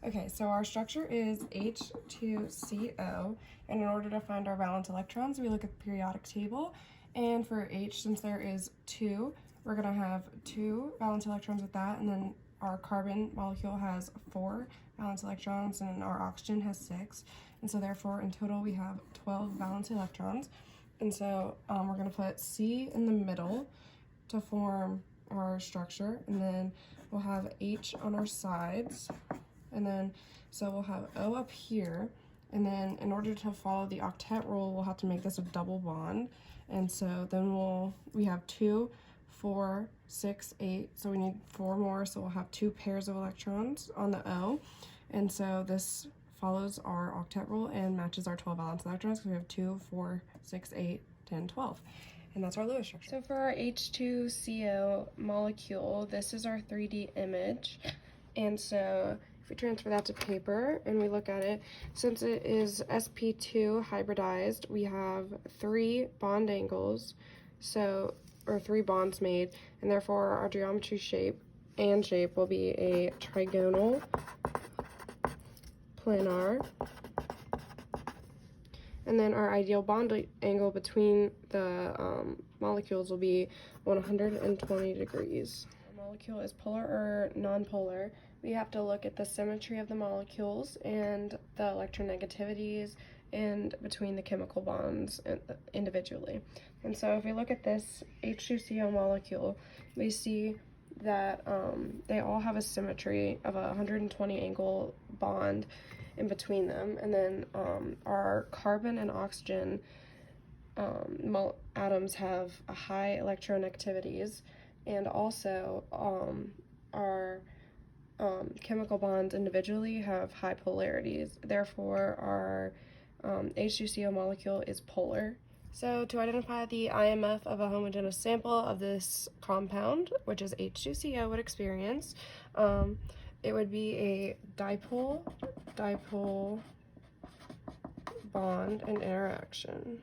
Okay, so our structure is H2CO, and in order to find our valence electrons, we look at the periodic table. And for H, since there is 2, we're going to have 2 valence electrons with that, and then our carbon molecule has 4 valence electrons, and our oxygen has 6. And so therefore, in total, we have 12 valence electrons. And so we're going to put C in the middle to form our structure, and then we'll have H on our sides. And then, so we'll have O up here, and then in order to follow the octet rule, we'll have to make this a double bond. And so then we have 2, 4, 6, 8, so we need 4 more, so we'll have 2 pairs of electrons on the O. And so this follows our octet rule and matches our 12 valence electrons, because we have 2, 4, 6, 8, 10, 12. And that's our Lewis structure. So for our H2CO molecule, this is our 3D image. And so if we transfer that to paper and we look at it, since it is sp2 hybridized, we have 3 bond angles, or 3 bonds made, and therefore our geometry shape will be a trigonal, planar, and then our ideal bond angle between the molecules will be 120 degrees. Our molecule is polar or nonpolar. We have to look at the symmetry of the molecules and the electronegativities and between the chemical bonds individually. And so if we look at this H2CO molecule, we see that they all have a symmetry of a 120 angle bond in between them. And then our carbon and oxygen atoms have a high electronegativities, and also our chemical bonds individually have high polarities. Therefore, our H2CO molecule is polar. So to identify the IMF of a homogeneous sample of this compound, which is H2CO would experience, it would be a dipole bond and interaction.